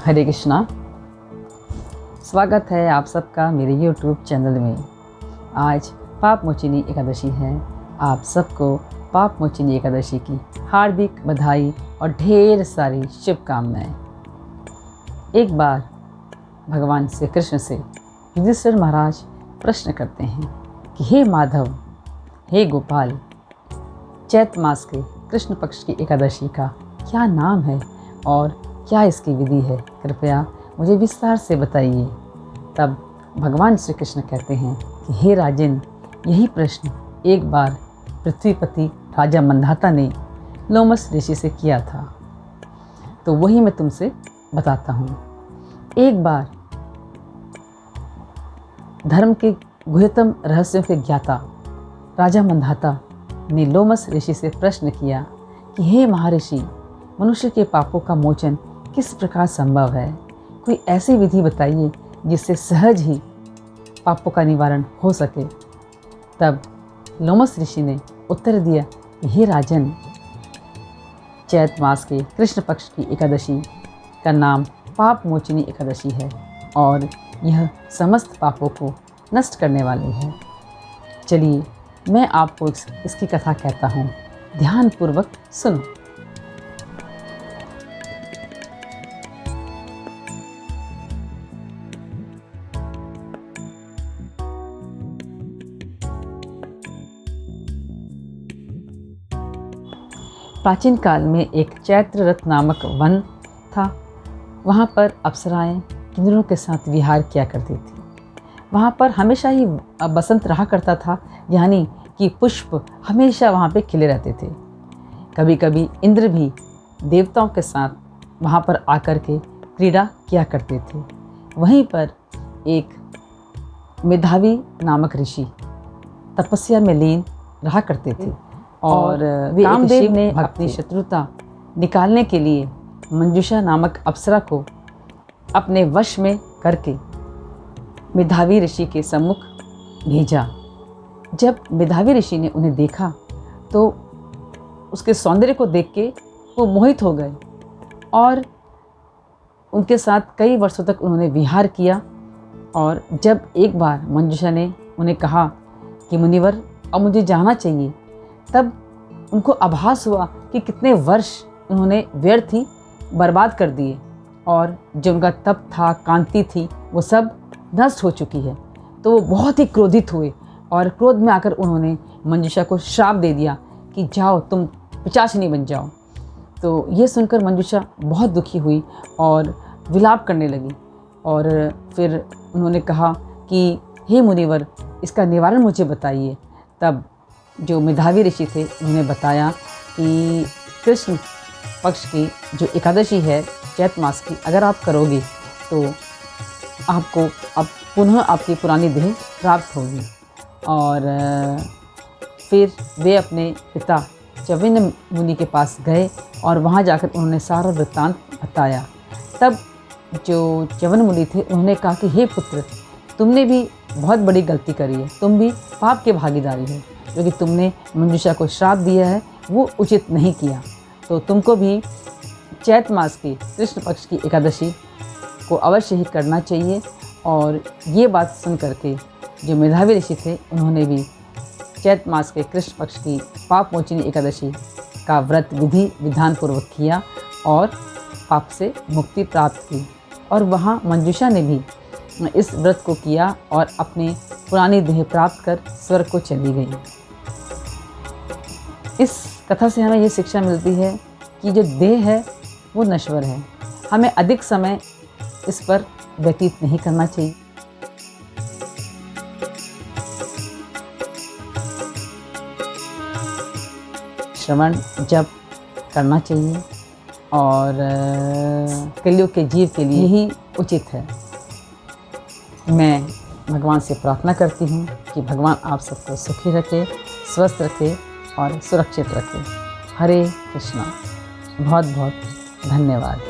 हरे कृष्णा। स्वागत है आप सबका मेरे YouTube चैनल में। आज पाप मोचिनी एकादशी है। आप सबको पाप मोचिनी एकादशी की हार्दिक बधाई और ढेर सारी शुभकामनाएं। एक बार भगवान श्री कृष्ण से युधिष्ठिर महाराज प्रश्न करते हैं कि हे माधव, हे गोपाल, चैत मास के कृष्ण पक्ष की एकादशी का क्या नाम है और क्या इसकी विधि है, कृपया मुझे विस्तार से बताइए। तब भगवान श्री कृष्ण कहते हैं कि हे राजन, यही प्रश्न एक बार पृथ्वीपति राजा मंधाता ने लोमस ऋषि से किया था, तो वही मैं तुमसे बताता हूँ। एक बार धर्म के गुह्यतम रहस्यों के ज्ञाता राजा मंधाता ने लोमस ऋषि से प्रश्न किया कि हे महर्षि, मनुष्य के पापों का मोचन किस प्रकार संभव है? कोई ऐसी विधि बताइए जिससे सहज ही पापों का निवारण हो सके। तब लोमस ऋषि ने उत्तर दिया कि हे राजन, चैत मास के कृष्ण पक्ष की एकादशी का नाम पाप मोचिनी एकादशी है और यह समस्त पापों को नष्ट करने वाली है। चलिए मैं आपको इसकी कथा कहता हूँ, ध्यानपूर्वक सुनो। प्राचीन काल में एक चैत्ररथ नामक वन था। वहाँ पर अप्सराएं किन्नरों के साथ विहार किया करती थी। वहाँ पर हमेशा ही बसंत रहा करता था, यानी कि पुष्प हमेशा वहाँ पे खिले रहते थे। कभी कभी इंद्र भी देवताओं के साथ वहाँ पर आकर के क्रीड़ा किया करते थे। वहीं पर एक मेधावी नामक ऋषि तपस्या में लीन रहा करते थे और कामदेव ने अपनी शत्रुता निकालने के लिए मंजूषा नामक अप्सरा को अपने वश में करके मेधावी ऋषि के सम्मुख भेजा। जब मेधावी ऋषि ने उन्हें देखा तो उसके सौंदर्य को देख के वो मोहित हो गए और उनके साथ कई वर्षों तक उन्होंने विहार किया। और जब एक बार मंजूषा ने उन्हें कहा कि मुनिवर, अब मुझे जाना चाहिए, तब उनको आभास हुआ कि कितने वर्ष उन्होंने व्यर्थ ही बर्बाद कर दिए और जो उनका तप था, कांति थी, वो सब नष्ट हो चुकी है। तो वो बहुत ही क्रोधित हुए और क्रोध में आकर उन्होंने मंजूषा को श्राप दे दिया कि जाओ, तुम पिशाचिनी बन जाओ। तो ये सुनकर मंजूषा बहुत दुखी हुई और विलाप करने लगी और फिर उन्होंने कहा कि हे मुनिवर, इसका निवारण मुझे बताइए। तब जो मेधावी ऋषि थे उन्होंने बताया कि कृष्ण पक्ष की जो एकादशी है चैत मास की, अगर आप करोगे तो आपको अब पुनः आपकी पुरानी देह प्राप्त होगी। और फिर वे अपने पिता च्यवन मुनि के पास गए और वहाँ जाकर उन्होंने सारा वृत्तांत बताया। तब जो च्यवन मुनि थे उन्होंने कहा कि हे पुत्र, तुमने भी बहुत बड़ी गलती करी है, तुम भी पाप के भागीदारी हो, क्योंकि तुमने मंजूषा को श्राप दिया है, वो उचित नहीं किया। तो तुमको भी चैत मास की कृष्ण पक्ष की एकादशी को अवश्य ही करना चाहिए। और ये बात सुन करके जो मेधावी ऋषि थे उन्होंने भी चैत मास के कृष्ण पक्ष की पाप मोचिनी एकादशी का व्रत विधि विधानपूर्वक किया और पाप से मुक्ति प्राप्त की। और वहाँ मंजूषा ने भी इस व्रत को किया और अपनी पुरानी देह प्राप्त कर स्वर्ग को चली गई। इस कथा से हमें ये शिक्षा मिलती है कि जो देह है वो नश्वर है, हमें अधिक समय इस पर व्यतीत नहीं करना चाहिए। श्रवण जप करना चाहिए और कलयुग के जीव के लिए ही उचित है। मैं भगवान से प्रार्थना करती हूँ कि भगवान आप सबको सुखी रखे, स्वस्थ रखे और सुरक्षित रखे। हरे कृष्णा। बहुत बहुत धन्यवाद।